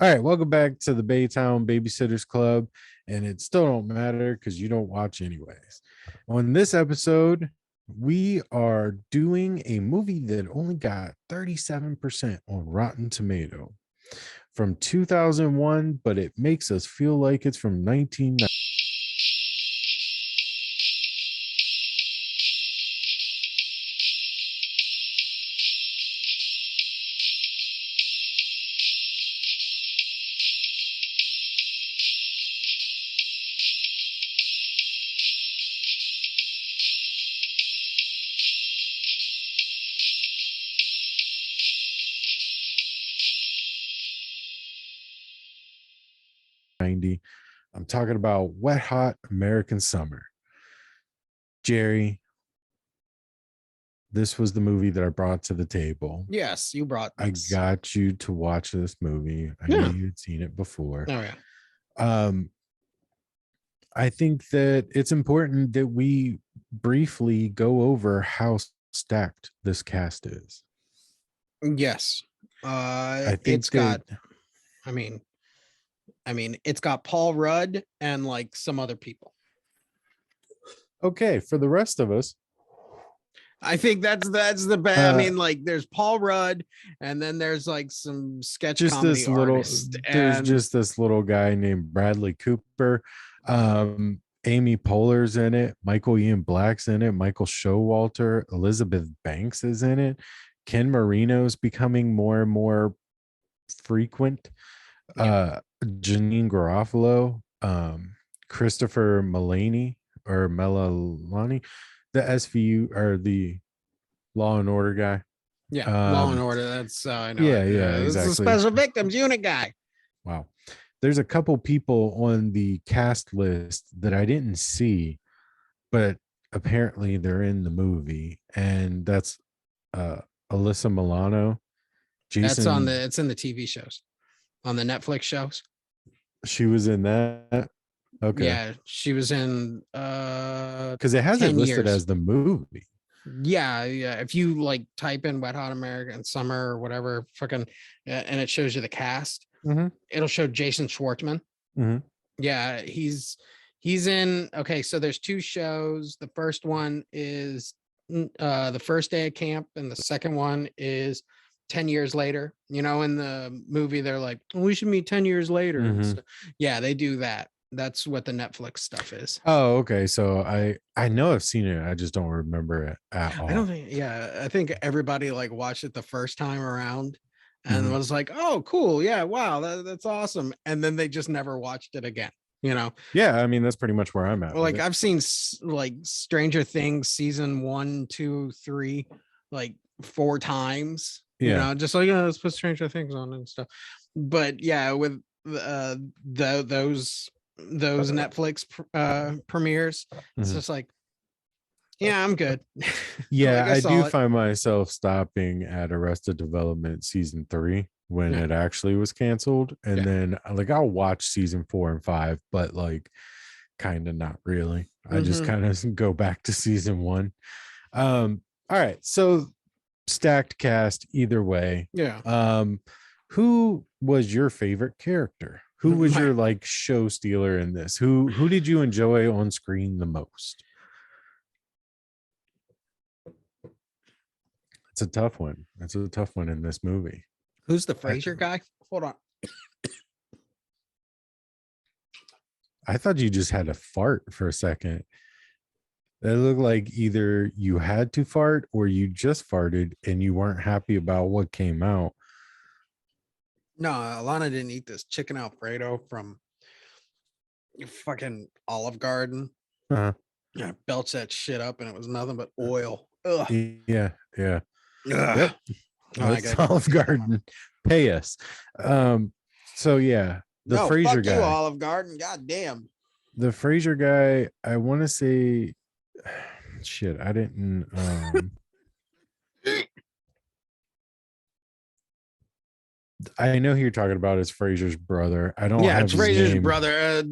All right, welcome back to the Baytown Babysitters Club, and it still don't matter because you don't watch anyways. On this episode, we are doing a movie that only got 37% on Rotten Tomato from 2001, but it makes us feel like it's from 1990. I'm talking about Wet Hot American Summer. Jerry, this was the movie that I brought to the table. Yes, you brought this. I got you to watch this movie. I knew you'd seen it before. Oh yeah. I think that it's important that we briefly go over how stacked this cast is. Yes. I think it's got I mean it's got Paul Rudd and like some other people. Okay, for the rest of us, I think that's the best. I mean, like there's Paul Rudd, and then there's like some sketch just comedy this little artist, there's and just this little guy named Bradley Cooper. Amy Poehler's in it, Michael Ian Black's in it, Michael Showalter, Elizabeth Banks is in it, Ken Marino's becoming more and more frequent. Janine Garofalo, Christopher Melani or Melalani, the SVU or the Law and Order guy. Law and Order. That's I know. Yeah, This exactly. is a Special Victims Unit guy. Wow. There's a couple people on the cast list that I didn't see, but apparently they're in the movie, and that's Alyssa Milano. Jason, it's in the TV shows, on the Netflix shows. She was in that. Okay. Yeah, she was in because it has it listed as the movie. Yeah. If you like type in Wet Hot American Summer or whatever, fucking, and it shows you the cast, it'll show Jason Schwartzman. Yeah, he's in. Okay, so there's two shows. The first one is the first day of camp, and the second one is 10 years later. You know, in the movie, they're like, we should meet 10 years later. So, yeah, they do that. That's what the Netflix stuff is. Oh, okay. So I know I've seen it. I just don't remember it at all. I don't think. Yeah, I think everybody like watched it the first time around and was like, "Oh, cool. Yeah, wow, that's awesome." And then they just never watched it again. You know? Yeah, I mean that's pretty much where I'm at. Well, like I've seen like Stranger Things season 1, 2, 3, like 4 times. Yeah. You know, just like let's put Stranger Things on and stuff. But yeah, with those Netflix premieres, it's just like, yeah, I'm good. Yeah, like I do find myself stopping at Arrested Development season 3 when it actually was canceled, and then like I'll watch season 4 and 5, but like kind of not really. I just kind of go back to season 1. All right, so stacked cast either way. Who was your favorite character? Who was your like show stealer in this? Who did you enjoy on screen the most? It's a tough one. It's a tough one in this movie. Who's the Frasier guy? Hold on. I thought you just had to fart for a second. It looked like either you had to fart or you just farted and you weren't happy about what came out. No, Alana didn't eat this chicken Alfredo from fucking Olive Garden. I belched that shit up and it was nothing but oil. Ugh. Yeah. Yep. It's Olive Garden. Pay us. So yeah, the Frasier guy. You, Olive Garden. God damn. The Frasier guy, I want to say shit, I didn't I know who you're talking about is Frasier's brother. I don't have it's Frasier's brother.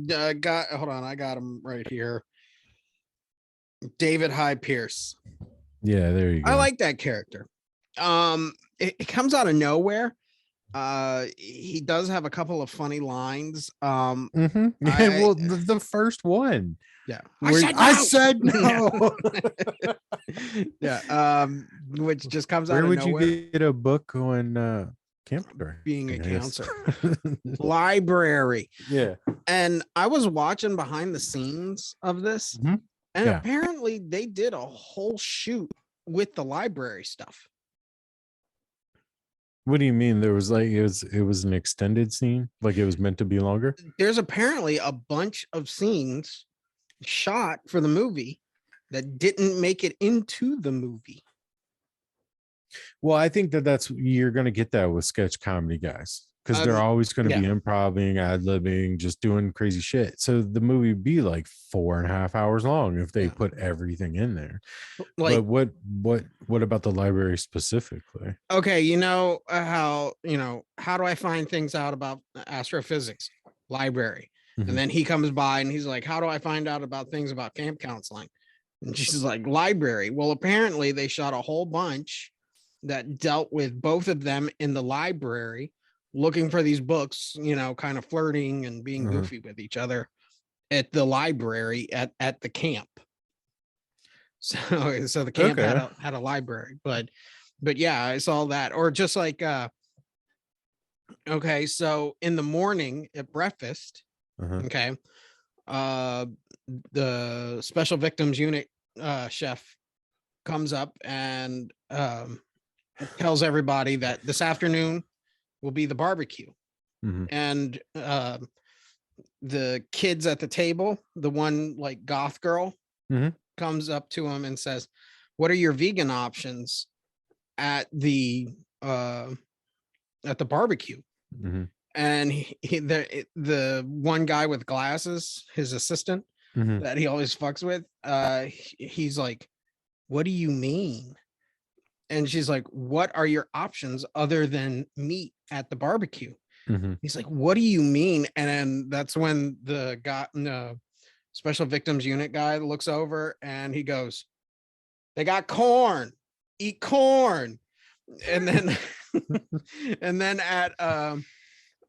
Hold on, I got him right here. David Hyde Pierce. Yeah, there you go. I like that character. It comes out of nowhere, He does have a couple of funny lines. Well, the first one. Yeah. I said no. Yeah. Which just comes out Where of would nowhere. you get a book on camp being a counselor? Library. Yeah. And I was watching behind the scenes of this, and apparently they did a whole shoot with the library stuff. What do you mean? There was like it was an extended scene, like it was meant to be longer? There's apparently a bunch of scenes shot for the movie that didn't make it into the movie. Well, I think that's you're going to get that with sketch comedy guys, because they're always going to be improvising, ad-libbing, just doing crazy shit. So the movie would be like 4.5 hours long if they put everything in there. Like, but what about the library specifically? Okay, how do I find things out about astrophysics? Library. And then he comes by and he's like, how do I find out about things about camp counseling? And she's like, library. Well, apparently they shot a whole bunch that dealt with both of them in the library, looking for these books, kind of flirting and being goofy with each other at the library at the camp. So the camp had a library, but yeah, I saw that. Or just like, okay, so in the morning at breakfast, okay, the special victims unit chef comes up and tells everybody that this afternoon will be the barbecue. And the kids at the table, the one like goth girl comes up to him and says, what are your vegan options at the barbecue? And the one guy with glasses, his assistant that he always fucks with, he's like, what do you mean? And she's like, what are your options other than meat at the barbecue? He's like, what do you mean? And then that's when the special victims unit guy looks over and he goes, they got corn, eat corn. And then and then at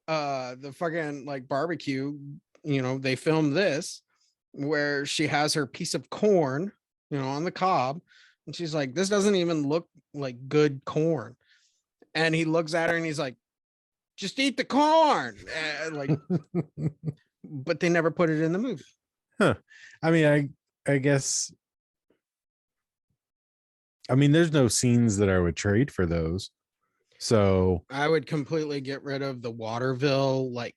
the fucking like barbecue, they filmed this where she has her piece of corn, on the cob, and she's like, this doesn't even look like good corn. And he looks at her and he's like, just eat the corn. But they never put it in the movie. I mean, I guess, there's no scenes that I would trade for those. So I would completely get rid of the Waterville, like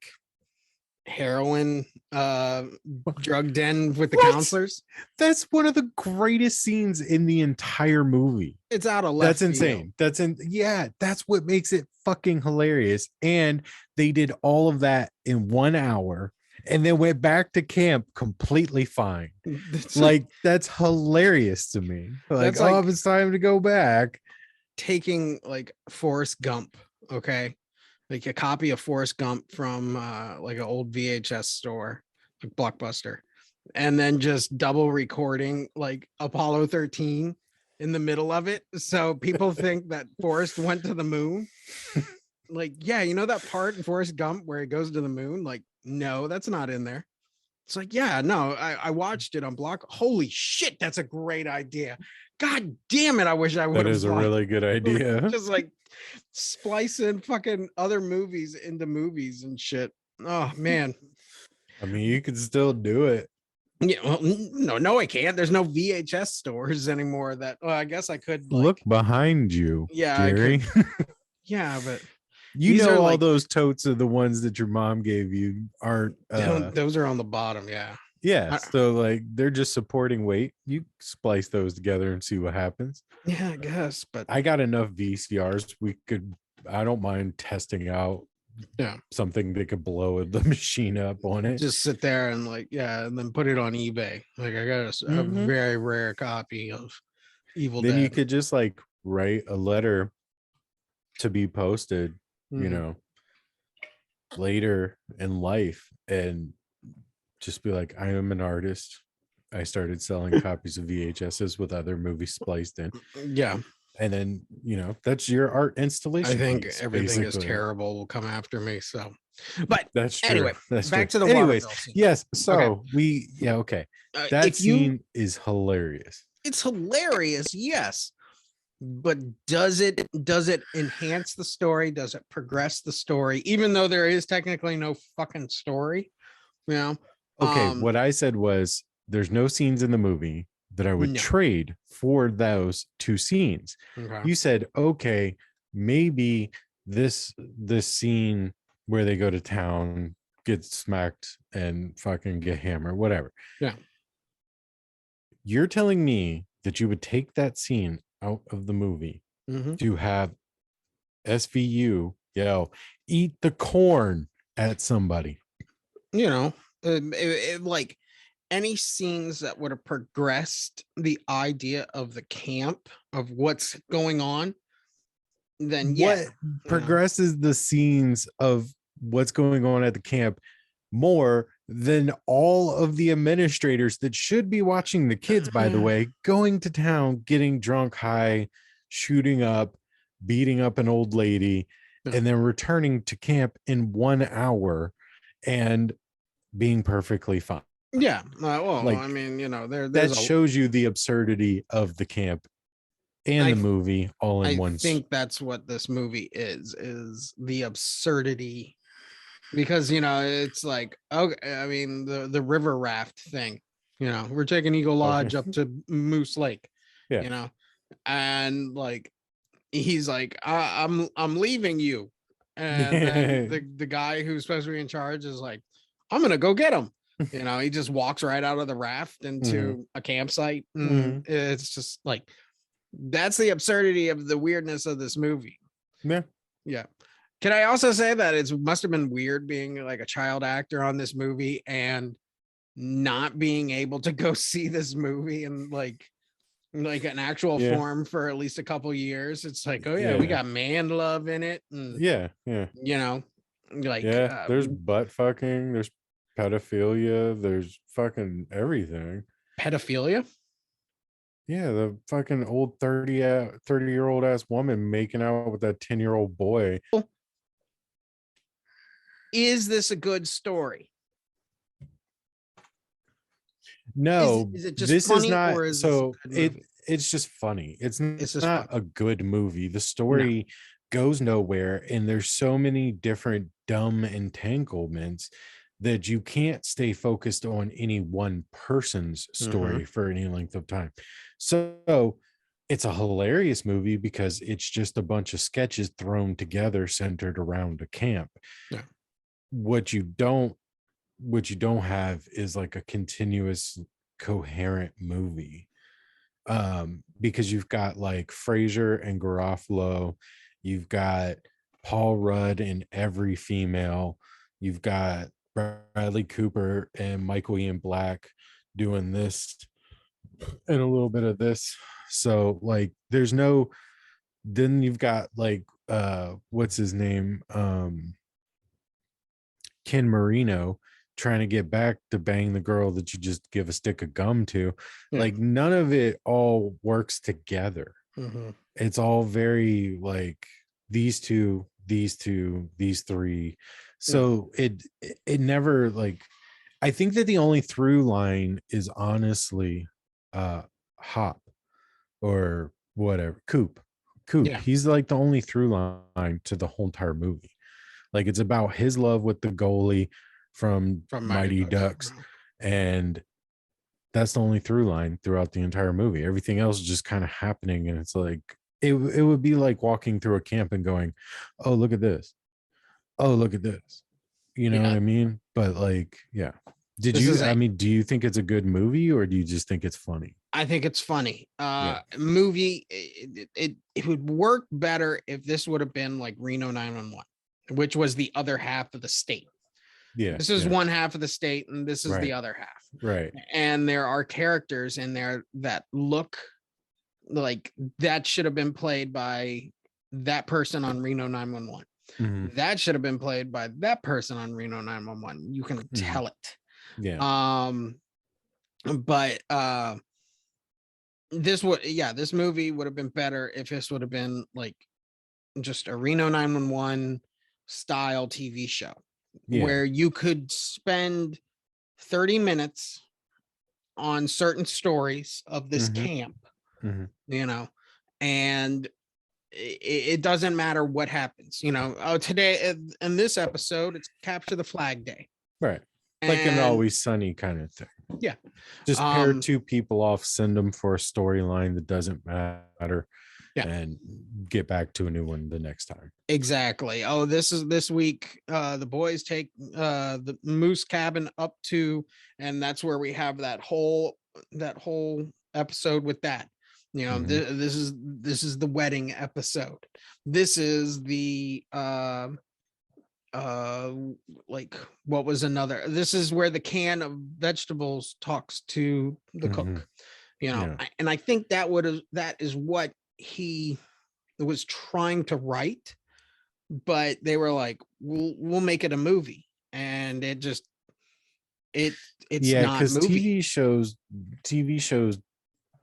heroin drug den with the counselors. That's one of the greatest scenes in the entire movie. It's out of left. That's insane. That's what makes it fucking hilarious. And they did all of that in 1 hour and then went back to camp completely fine. That's hilarious to me. Like, it's time to go back. Taking like Forrest Gump, okay, like a copy of Forrest Gump from like an old VHS store, like Blockbuster, and then just double recording like Apollo 13 in the middle of it, so people think that Forrest went to the moon. Like, yeah, that part in Forrest Gump where he goes to the moon? Like, no, that's not in there. It's like, yeah, no, I watched it on Block. Holy shit, that's a great idea. God damn it, I wish I would have. That is a really good idea. Just like splicing fucking other movies into movies and shit. Oh man. You could still do it. Yeah, well, no, I can't. There's no VHS stores anymore. I guess I could look behind you. Yeah, Gary. Yeah, but all those totes are the ones that your mom gave you aren't. Those are on the bottom. Yeah. Yeah, so they're just supporting weight. You splice those together and see what happens. Yeah, I guess. But I got enough VCRs. I don't mind testing out something that could blow the machine up on it. Just sit there and and then put it on eBay. Like, I got a very rare copy of Evil Dead. Then you could just write a letter to be posted, later in life, and just be like, I am an artist. I started selling copies of VHSs with other movies spliced in. Yeah. And then, that's your art I installation think piece, everything is basically. terrible will come after me. So, but That's true. anyway, That's true. back to the water Anyways, bill scene. yes. Okay. So okay. That If you, scene is hilarious. it's hilarious. Yes. But does it enhance the story? Does it progress the story? Even though there is technically no fucking story, you know? Okay. What I said was there's no scenes in the movie that I would No. trade for those two scenes. Okay. You said, okay, maybe this scene where they go to town, get smacked and fucking get hammered, whatever. Yeah. You're telling me that you would take that scene out of the movie to have SVU yell, eat the corn at somebody. Like any scenes that would have progressed the idea of the camp of what's going on, then what progresses the scenes of what's going on at the camp more than all of the administrators that should be watching the kids, by the way, going to town, getting drunk, high, shooting up, beating up an old lady, and then returning to camp in 1 hour and being perfectly fine. Yeah. Well, Like, I mean, there's that shows you the absurdity of the camp and the movie all in one. I think that's what this movie is the absurdity, because it's like, okay, I mean, the river raft thing, we're taking Eagle Lodge up to Moose Lake, and like he's like, I'm leaving you, and then the guy who's supposed to be in charge is like, I'm gonna go get him. He just walks right out of the raft into a campsite, and it's just like, that's the absurdity of the weirdness of this movie. Yeah. Can I also say that it must have been weird being like a child actor on this movie and not being able to go see this movie and like an actual form for at least a couple years. It's like, oh yeah, we got man love in it, and there's butt fucking, there's pedophilia, there's fucking everything. Pedophilia? Yeah, the fucking old 30-year-old ass woman making out with that 10-year-old boy. Is this a good story? No, is it just this funny, is not, or is so it's just funny. It's not a good movie. The story goes nowhere, and there's so many different dumb entanglements that you can't stay focused on any one person's story for any length of time. So it's a hilarious movie because it's just a bunch of sketches thrown together centered around a camp. What you don't have is like a continuous coherent movie, because you've got like Frasier and Garofalo, you've got Paul Rudd and every female, you've got Bradley Cooper and Michael Ian Black doing this and a little bit of this. So like there's no, then you've got like what's his name, Ken Marino, trying to get back to bang the girl that you just give a stick of gum to. Like none of it all works together. It's all very like these two, these three. So it never, like, I think that the only through line is honestly Hop or whatever, Coop. He's like the only through line to the whole entire movie. Like it's about his love with the goalie from Mighty Ducks, and that's the only through line throughout the entire movie. Everything else is just kind of happening, and it's like it would be like walking through a camp and going, "Oh, look at this! Oh, look at this!" You know what I mean? But like, yeah. Do you think it's a good movie, or do you just think it's funny? I think it's funny. Movie, it would work better if this would have been like Reno 911, which was the other half of the state. This is one half of the state, and this is the other half. Right. And there are characters in there that look like that should have been played by that person on Reno 911. That should have been played by that person on Reno 911. You can tell it. Yeah. But this movie would have been better if this would have been like just a Reno 911 style TV show where you could spend 30 minutes on certain stories of this camp, you know, and it doesn't matter what happens, you know. Today in this episode, it's Capture the Flag Day. Right. Like an Always Sunny kind of thing. Yeah. Just pair two people off, send them for a storyline that doesn't matter. Yeah. And get back to a new one the next time. Exactly. Oh, this week. The boys take the moose cabin up to, and that's where we have that whole episode with that. You know, this is the wedding episode. This is the like what was another? This is where the can of vegetables talks to the cook. You know, and I think that is what he was trying to write, but they were like, we'll make it a movie, and it just it's not because TV shows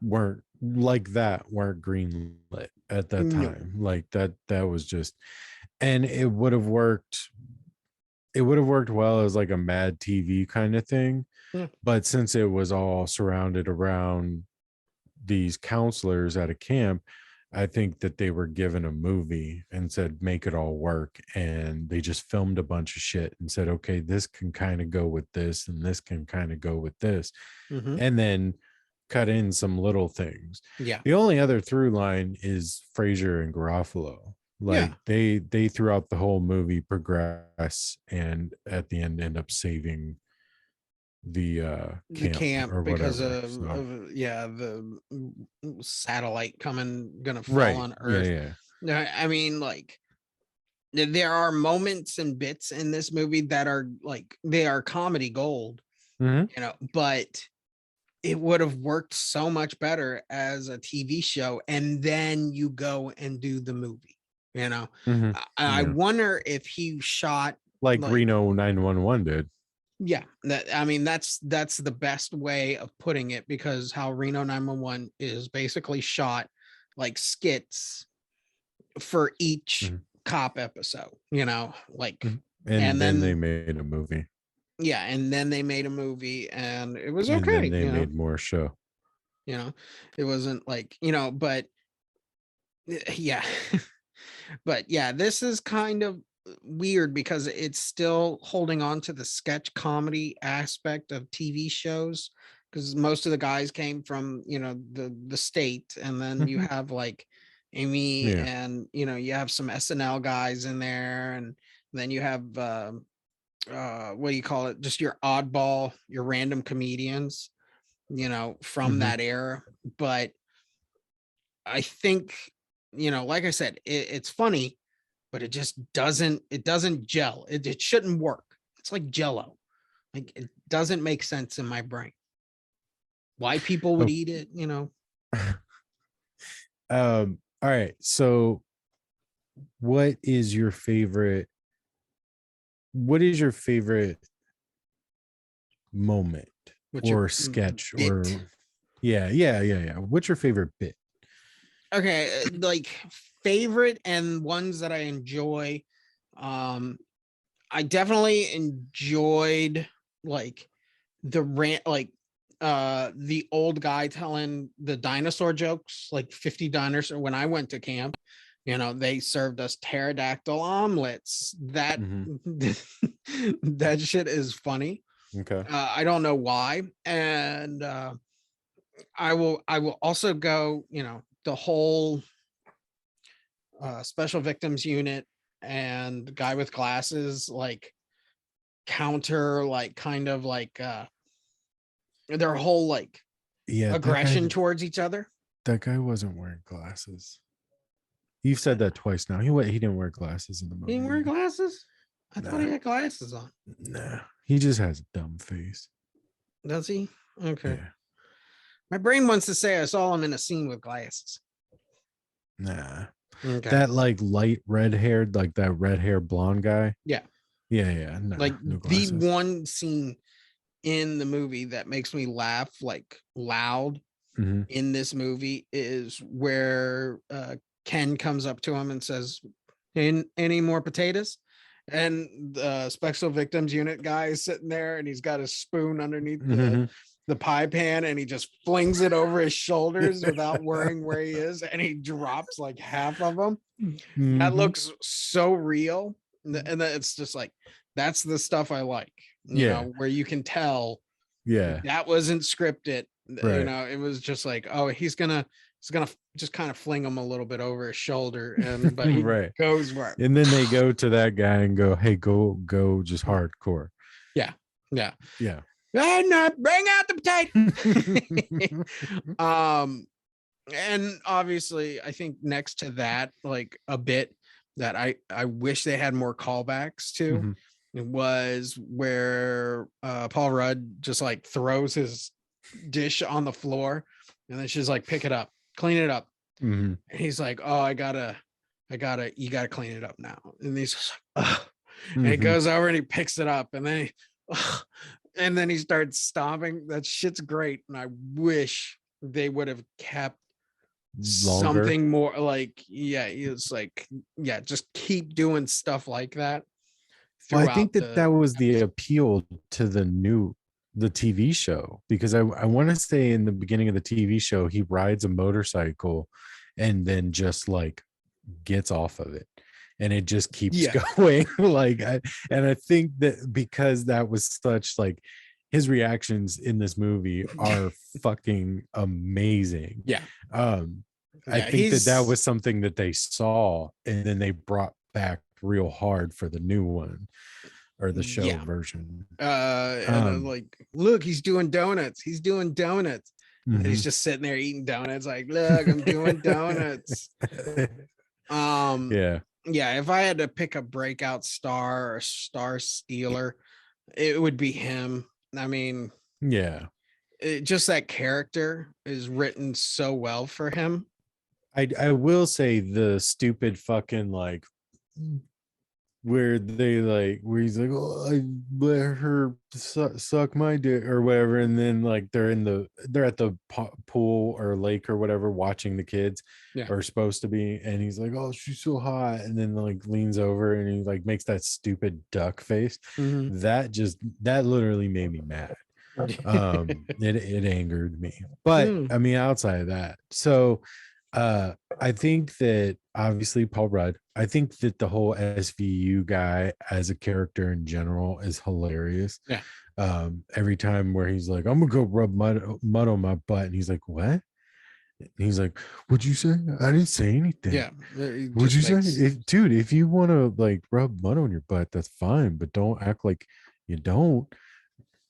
weren't like that, weren't greenlit at that time. Like that was just, and it would have worked well as like a Mad TV kind of thing. But since it was all surrounded around these counselors at a camp, I think that they were given a movie and said, make it all work. And they just filmed a bunch of shit and said, okay, this can kind of go with this, and this can kind of go with this. And then cut in some little things. Yeah. The only other through line is Fraser and Garofalo. Like they throughout the whole movie progress, and at the end up saving the camp or because of the satellite gonna fall on Earth. I mean, like, there are moments and bits in this movie that are like, they are comedy gold, you know, but it would have worked so much better as a TV show, and then you go and do the movie, you know. I wonder if he shot like Reno 911 did. Yeah, that's the best way of putting it, because how Reno 911 is basically shot like skits for each cop episode, you know, like, and then they made a movie. Yeah, and then they made a movie, and it was okay. And then they made more show. You know, it wasn't like, you know, but yeah. But yeah, this is kind of weird because it's still holding on to the sketch comedy aspect of TV shows, because most of the guys came from, you know, the state, and then you have like Amy, and you know, you have some SNL guys in there, and then you have what do you call it, just your oddball, your random comedians, you know, from that era. But I think, you know, like I said, it's funny, but it just doesn't gel. It shouldn't work. It's like Jello. Like, it doesn't make sense in my brain why people would eat it, you know. All right, so what is your favorite moment or sketch bit? Or yeah, what's your favorite bit? Okay, like favorite and ones that I enjoy. I definitely enjoyed like the rant, like the old guy telling the dinosaur jokes, like 50 dinosaurs. When I went to camp, you know, they served us pterodactyl omelets. That that shit is funny. Okay. I don't know why. And I will also go, you know, the whole special victims unit and guy with glasses, like, counter, like, kind of like their whole like aggression towards each other. That guy wasn't wearing glasses. You've said that twice now. He didn't wear glasses in the movie. He didn't wear glasses? I thought he had glasses on. Nah, he just has a dumb face. Does he? Okay. Yeah. My brain wants to say I saw him in a scene with glasses. Nah. Okay. That like light red haired, like that red hair blonde guy. Yeah. Yeah. Nah, like no the one scene in the movie that makes me laugh like loud in this movie is where Ken comes up to him and says, any more potatoes? And the special victims unit guy is sitting there and he's got a spoon underneath the pie pan and he just flings it over his shoulders without worrying where he is, and he drops like half of them. That looks so real. And it's just like, that's the stuff I like, you know, where you can tell that wasn't scripted. You know, it was just like, oh, he's gonna just kind of fling him a little bit over his shoulder, and but he goes for it. And then they go to that guy and go, hey, go just hardcore. Yeah. And bring out the potato. And obviously I think next to that, like a bit that I wish they had more callbacks to, it was where Paul Rudd just like throws his dish on the floor and then she's like, pick it up, clean it up. And he's like, oh, you gotta clean it up now. And he's just like, and he goes over and he picks it up and then he starts stomping. That shit's great. And I wish they would have kept something more like, it's like, just keep doing stuff like that. Well, I think that was the appeal to the TV show, because I want to say in the beginning of the TV show, he rides a motorcycle and then just like gets off of it and it just keeps going. And I think that because that was such like, his reactions in this movie are fucking amazing. I think that was something that they saw and then they brought back real hard for the new one, or the show version. And like, look, he's doing donuts. And he's just sitting there eating donuts. Like, look, I'm doing donuts. If I had to pick a breakout star or star stealer, it would be him. I mean, just that character is written so well for him. I will say the stupid fucking like where he's like, oh, I let her suck my dick or whatever, and then like they're at the pool or lake or whatever watching the kids are supposed to be, and he's like, oh, she's so hot, and then like leans over and he like makes that stupid duck face. That literally made me mad. It angered me, but I mean, outside of that, so I think that obviously Paul Rudd, I think that the whole SVU guy as a character in general is hilarious. Every time where he's like, I'm gonna go rub mud on my butt, and he's like, what? And he's like, what'd you say? I didn't say anything. What'd you say? Dude, if you want to like rub mud on your butt, that's fine, but don't act like you don't.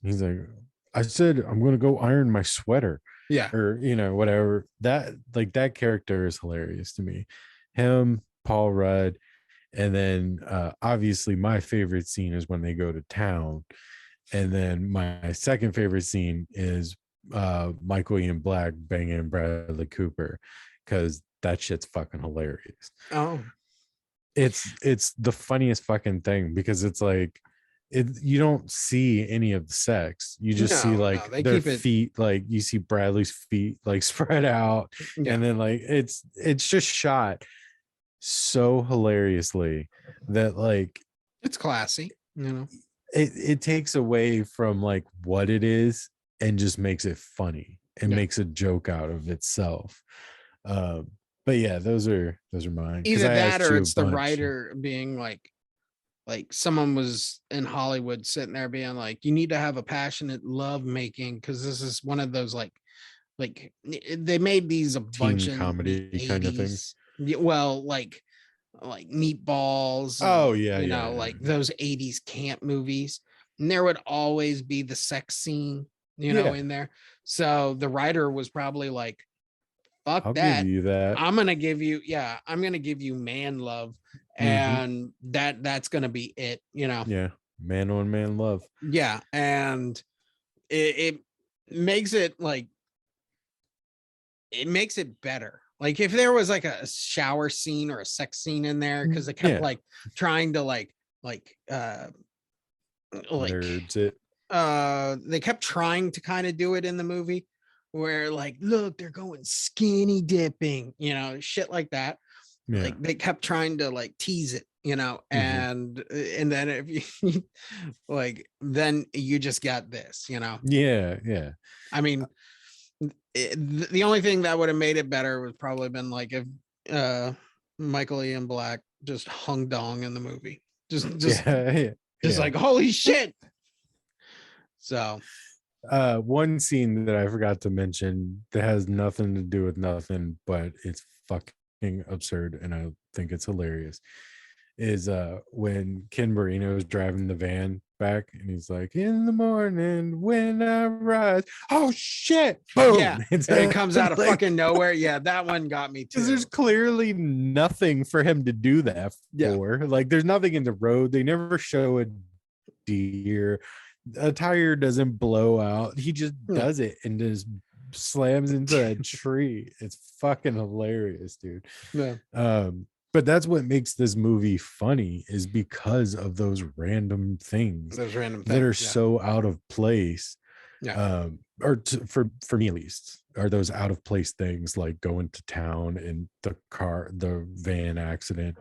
He's like, I said I'm gonna go iron my sweater. Or whatever. That like that character is hilarious to me. Him, Paul Rudd, and then obviously my favorite scene is when they go to town, and then my second favorite scene is Michael Ian Black banging Bradley Cooper, because that shit's fucking hilarious. It's the funniest fucking thing, because it's like, you don't see any of the sex. You just see like their feet, like you see Bradley's feet like spread out, and then like it's just shot so hilariously that like it's classy. It takes away from like what it is and just makes it funny and makes a joke out of itself. But yeah, those are mine. Either that or it's the writer being like someone was in Hollywood sitting there being like, you need to have a passionate love making, because this is one of those like they made these a bunch of comedy kind of things. Well, like Meatballs. Like those 80s camp movies, and there would always be the sex scene, in there. So the writer was probably like, fuck, I'll that. Give you that. I'm gonna give you man love. And that's gonna be it, man on man love. And it makes it like, it makes it better. Like if there was like a shower scene or a sex scene in there, because they kept like trying to nerds it. They kept trying to kind of do it in the movie, where like, look, they're going skinny dipping, you know, shit like that. Yeah. Like they kept trying to like tease it, you know, and then if you like, then you just got this, you know. Yeah. I mean, the only thing that would have made it better would probably been like if Michael Ian Black just hung dong in the movie, just like, holy shit. So one scene that I forgot to mention that has nothing to do with nothing, but it's fucking absurd and I think it's hilarious, is when Ken Marino is driving the van back and he's like, in the morning when I rise, oh shit, boom. Yeah, it comes out of like, fucking nowhere. Yeah, that one got me too. Because there's clearly nothing for him to do that for. Yeah. Like there's nothing in the road. They never show a deer. A tire doesn't blow out. He just does it and just slams into a tree. It's fucking hilarious, dude. Yeah. But that's what makes this movie funny, is because of those random things, that are so out of place. Yeah. For me at least, are those out of place things like going to town and the van accident,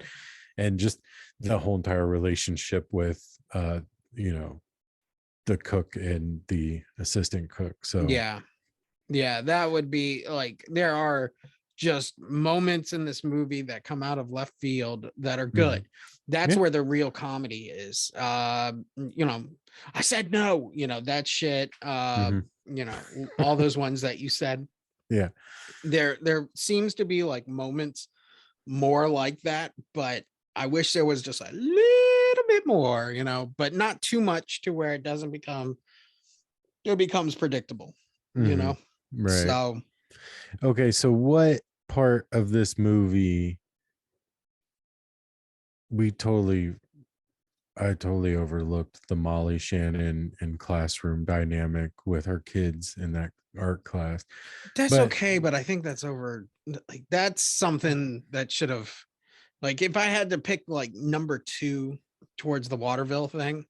and just the whole entire relationship with you know, the cook and the assistant cook. So yeah, that would be like, there are just moments in this movie that come out of left field that are good. That's where the real comedy is. You know, I said no, you know, that shit. You know, all those ones that you said. Yeah, there seems to be like moments more like that, but I wish there was just a little bit more, you know, but not too much to where it becomes predictable, you know. Right. So okay, so what part of this movie I totally overlooked the Molly Shannon and classroom dynamic with her kids in that art class. That's okay, but I think that's over. Like that's something that should have, like, if I had to pick like number 2 towards the Waterville thing,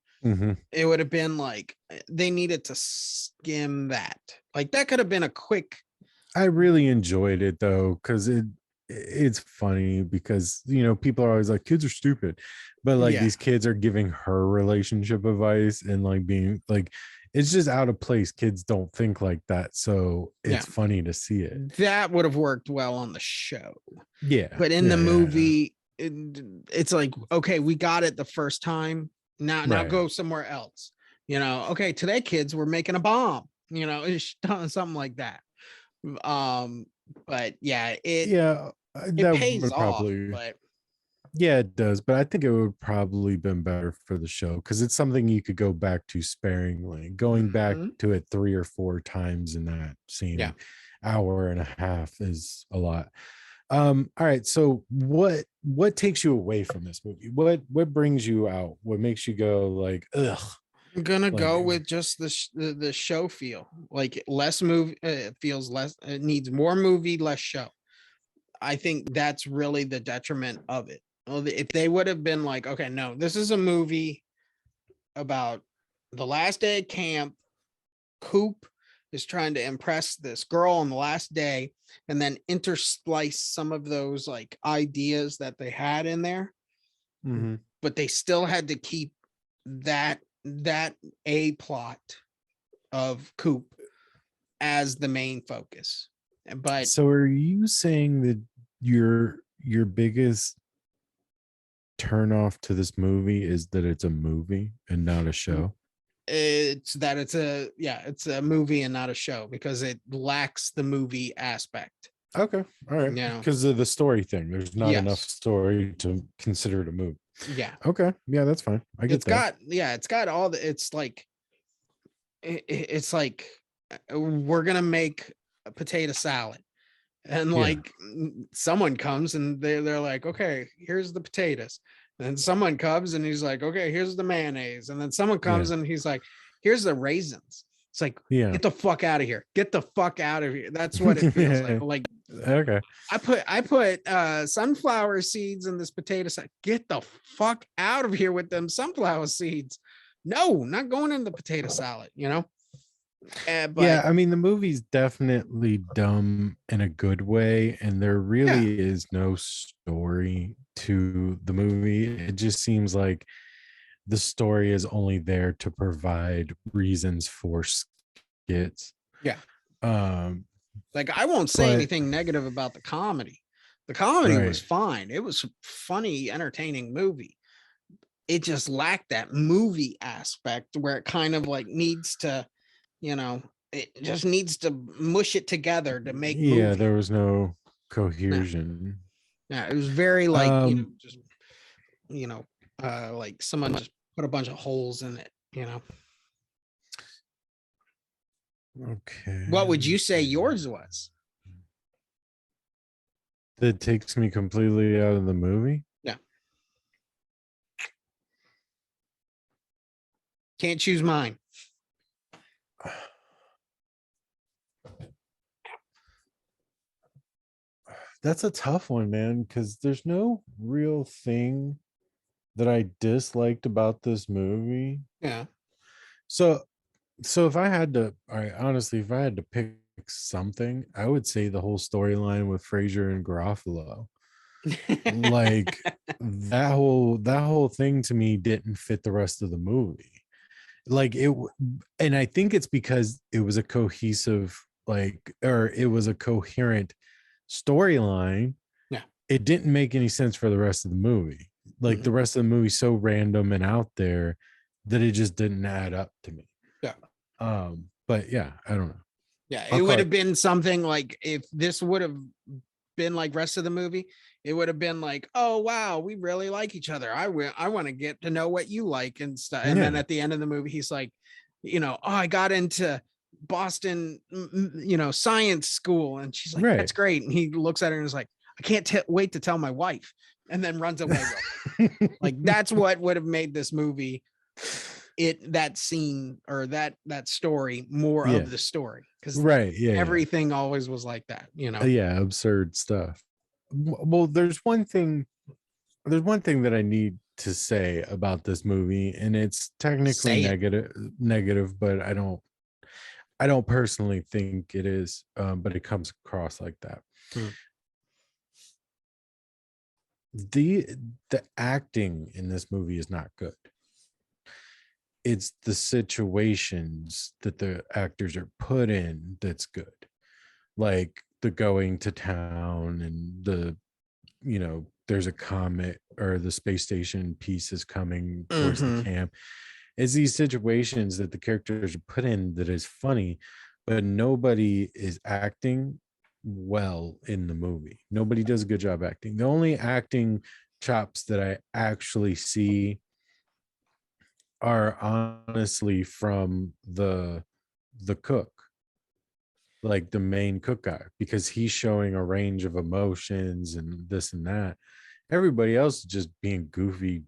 it would have been like they needed to skim that. Like that could have been a quick. I really enjoyed it though, because it's funny, because you know, people are always like, kids are stupid, but like these kids are giving her relationship advice and like being like, it's just out of place. Kids don't think like that, so it's funny to see it. That would have worked well on the show, but in the movie, it's like, okay, we got it the first time, now go somewhere else, you know. Okay, today kids were making a bomb, you know, something like that. But it pays off, but it does, but I think it would probably been better for the show, because it's something you could go back to sparingly. Going back to it 3 or 4 times in that same hour and a half is a lot. All right, so what takes you away from this movie? What brings you out? What makes you go like, ugh? I'm gonna go with just the show feel. Like less movie, it feels less. It needs more movie, less show. I think that's really the detriment of it. If they would have been like, okay, no, this is a movie about the last day of camp. Coop is trying to impress this girl on the last day, and then intersplice some of those like ideas that they had in there, but they still had to keep that a plot of Coop as the main focus. But so are you saying that your biggest turn off to this movie is that it's a movie and not a show? It's that it's a movie and not a show, because it lacks the movie aspect. Okay, all right. Because of the story thing, there's not enough story to consider it a movie. Okay, that's fine. I get that. It's got all the, it's like we're gonna make a potato salad, and like someone comes and they're like, okay, here's the potatoes. And then someone comes and he's like, okay, here's the mayonnaise. And then someone comes and he's like, here's the raisins. It's like, get the fuck out of here. Get the fuck out of here. That's what it feels like. Like, okay. I put sunflower seeds in this potato salad. Get the fuck out of here with them sunflower seeds. No, not going in the potato salad, you know? But I mean, the movie's definitely dumb in a good way, and there yeah, really is no story to the movie. It just seems like the story is only there to provide reasons for skits. yeah. Um, Like I won't say but anything negative about the comedy. The comedy was right, fine. It was a funny, entertaining movie. It just lacked that movie aspect where it kind of like needs to, you know, it just needs to mush it together to make yeah, movie. there was no Yeah, cohesion. yeah. It was very like, Um, just you know, like someone just put a bunch of holes in it. okay, What would let me you say see. yours was? That takes me completely out of the movie. Yeah, can't choose mine. That's a tough one, man, because there's no real thing that I disliked about this movie. Yeah. So if I had to, all right, honestly, if I had to pick something, I would say the whole storyline with Fraser and Garofalo. Like that whole thing to me didn't fit the rest of the movie. Like and I think it's because it was a cohesive, like, or it was a coherent storyline. Yeah. It didn't make any sense for the rest of the movie. Like Mhm. the rest of the movie so random and out there that it just didn't add up to me. Yeah. But yeah, I don't know. Yeah. It I'll would call have it. been something like if this would have been like rest of the movie, it would have been like, oh wow, we really like each other. I want to get to know what you like and stuff. And then Yeah, at the end of the movie, he's like, oh, I got into Boston, science school, and she's like, right. that's great. And he looks at her and is like, I can't wait to tell my wife, and then runs away real quick. Like that's what would have made this movie that scene or that story more Yeah, of the story because right. Yeah, everything always was like that. yeah. Absurd stuff. Well, there's one thing that I need to say about this movie, and it's technically Say it. negative, but I don't personally think it is, but it comes across like that. Hmm. The the acting in this movie is not good. It's the situations that the actors are put in that's good. Like the going to town and there's a comet or the space station piece is coming towards the Mm-hmm. camp. It's these situations that the characters are put in that is funny, but nobody is acting well in the movie. Nobody does a good job acting. The only acting chops that I actually see are honestly from the cook, like the main cook guy, because he's showing a range of emotions and this and that. Everybody else is just being goofy,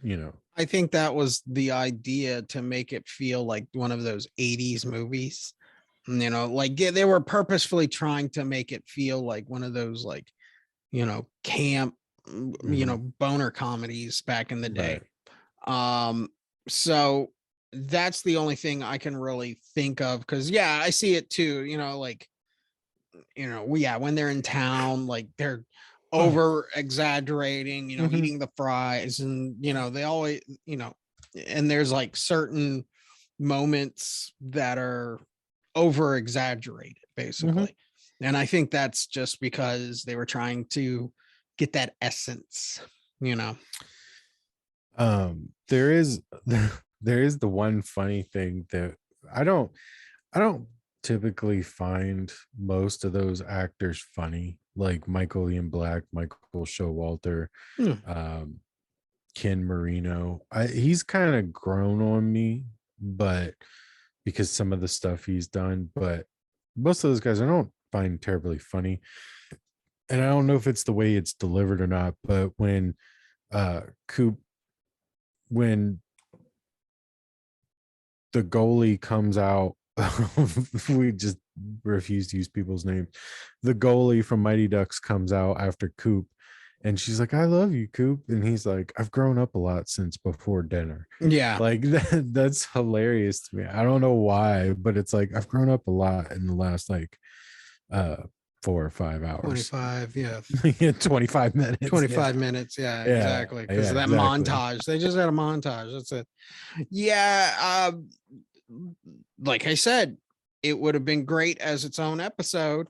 you know. I think that was the idea to make it feel like one of those 80s movies. Like they were purposefully trying to make it feel like one of those like, camp, Mm-hmm. boner comedies back in the day. Right. Um, so that's the only thing I can really think of because yeah, I see it too, like when they're in town, like they're over exaggerating, Mm-hmm. eating the fries and they always, and there's like certain moments that are over exaggerated Mm-hmm. basically. And I think that's just because they were trying to get that essence. There is there is the one funny thing that I don't I don't typically find most of those actors funny, like Michael Ian Black, Michael Showalter, Hmm. um, Ken Marino. He's kind of grown on me, but because some of the stuff he's done, but most of those guys I don't find terribly funny. And I don't know if it's the way it's delivered or not, but when Coop when the goalie comes out, we just refuse to use people's names. The goalie from Mighty Ducks comes out after Coop And she's like, I love you, Coop. And he's like, I've grown up a lot since before dinner. Yeah. Like that's hilarious to me. I don't know why, but it's like I've grown up a lot in the last like uh 4 or 5 hours. 25, yeah. 25 minutes. 25 minutes. Yeah, Yeah. exactly. Because Yeah, of that exactly. montage. They just had a montage. That's it. Yeah. Like I said, it would have been great as its own episode.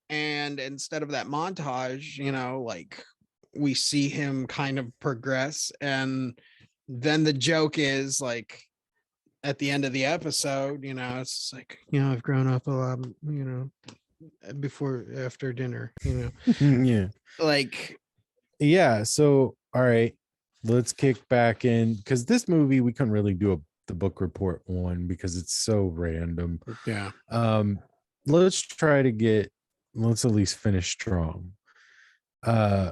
And instead of that montage, like we see him kind of progress. And then the joke is like at the end of the episode, it's like, I've grown up a lot, before, after dinner, Yeah. like, Yeah. So, all right, let's kick back in because this movie we couldn't really do the book report on because it's so random. yeah. Let's try to let's at least finish strong. Uh,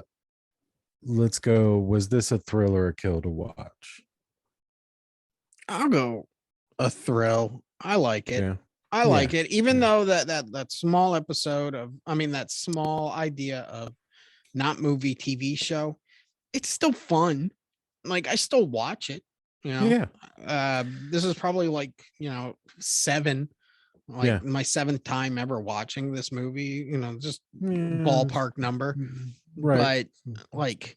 let's go. Was this a thrill or a kill to watch? I'll go a thrill. I like it. Yeah. I like it, even Yeah. though that small episode of, that small idea of not movie TV show, it's still fun. Like I still watch it. Yeah. This is probably like 7, like my 7th time ever watching this movie. Just ballpark number. Right. But like,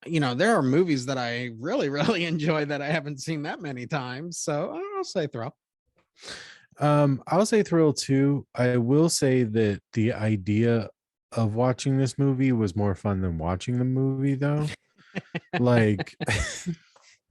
there are movies that I really, really enjoy that I haven't seen that many times. So I'll say thrill. I'll say thrill too. I will say that the idea of watching this movie was more fun than watching the movie, though. Like, this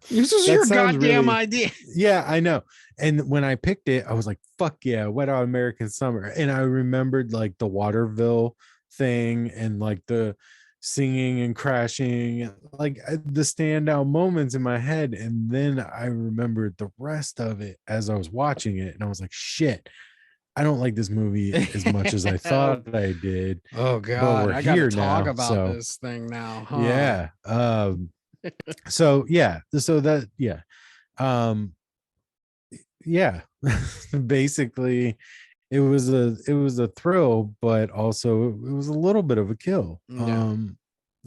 is your goddamn idea. Yeah, I know. And when I picked it, I was like, fuck yeah, Wet Hot American Summer. And I remembered like the Waterville thing and like the singing and crashing, like the standout moments in my head. And then I remembered the rest of it as I was watching it. And I was like, shit, I don't like this movie as much as I thought I did. Oh God, I gotta talk now, about this thing now. Huh? Yeah. So yeah. So that yeah. Basically it was a thrill, but also it was a little bit of a kill. Yeah.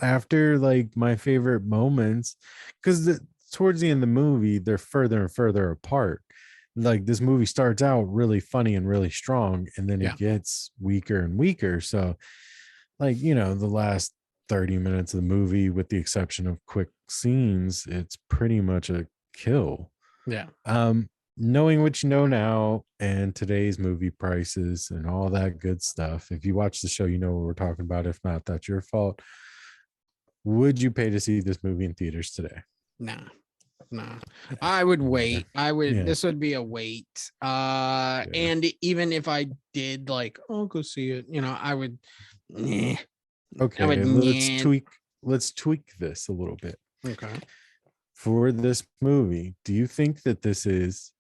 After like my favorite moments, because towards the end of the movie they're further and further apart. Like this movie starts out really funny and really strong, and then it gets weaker and weaker. So like the last 30 minutes of the movie, with the exception of quick scenes, it's pretty much a kill. Yeah. Knowing what you know now and today's movie prices and all that good stuff, if you watch the show, you know what we're talking about. If not, that's your fault. Would you pay to see this movie in theaters today? Nah. I would wait. This would be a wait. And even if I did, like, I'll go see it, I would. Okay, let's tweak this a little bit. Okay. For this movie, do you think that this is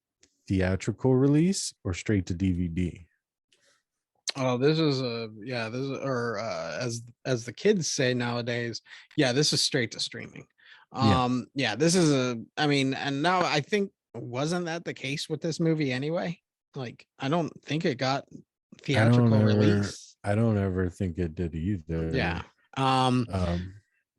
theatrical release or straight to DVD? Oh, this is as the kids say nowadays, this is straight to streaming. This is and now I think, wasn't that the case with this movie anyway? Like, I don't think it got theatrical release. I don't ever think it did either. Yeah.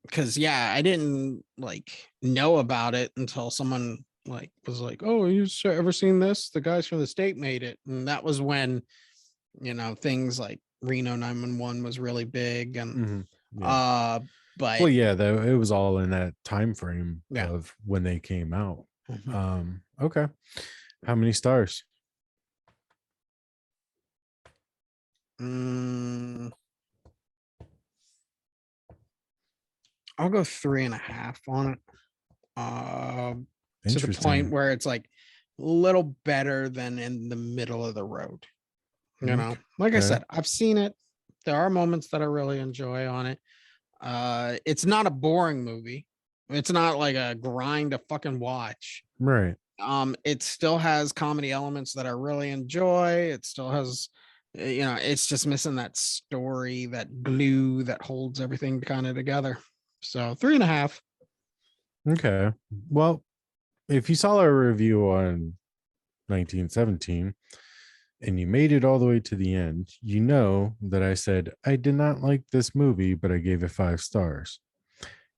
Because I didn't like know about it until someone like was like, "Oh, you ever seen this? The guys from the state made it," and that was when things like Reno 911 was really big, and but well, yeah, though it was all in that time frame of when they came out. Okay, how many stars? I'll go 3.5 on it. To the point where it's like a little better than in the middle of the road. Like I said, I've seen it. There are moments that I really enjoy on it. It's not a boring movie. It's not like a grind to fucking watch. Right. It still has comedy elements that I really enjoy. It still has, it's just missing that story, that glue that holds everything kind of together. So 3.5. Okay. Well, if you saw our review on 1917 and you made it all the way to the end, you know that I said I did not like this movie, but I gave it 5 stars.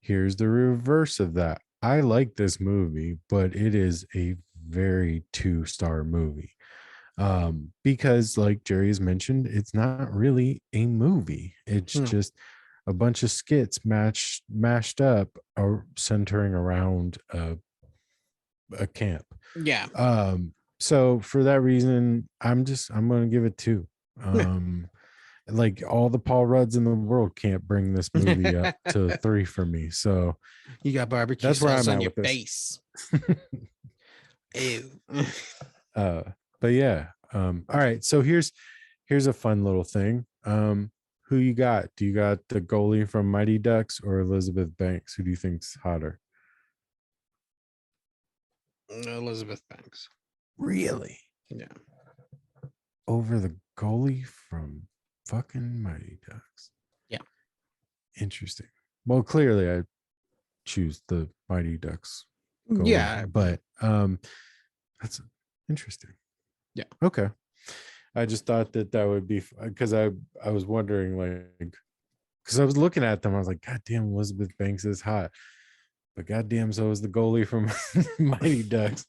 Here's the reverse of that. I like this movie, but it is a very 2-star movie. Because like Jerry has mentioned, it's not really a movie. It's just a bunch of skits mashed up or centering around a camp. Yeah. So for that reason, I'm gonna give it 2. Like all the Paul Rudds in the world can't bring this movie up to 3 for me. So you got barbecue that's where sauce I'm on at your with face. Ew. But yeah. All right. So here's a fun little thing. Who you got? Do you got the goalie from Mighty Ducks or Elizabeth Banks? Who do you think's hotter? Elizabeth Banks. Really? Yeah. Over the goalie from fucking Mighty Ducks. Yeah. Interesting. Well, clearly I choose the Mighty Ducks goalie, yeah, but that's interesting. Yeah. Okay. I just thought that would be because I was wondering, like, because I was looking at them, I was like, God damn, Elizabeth Banks is hot, but goddamn, so is the goalie from Mighty Ducks.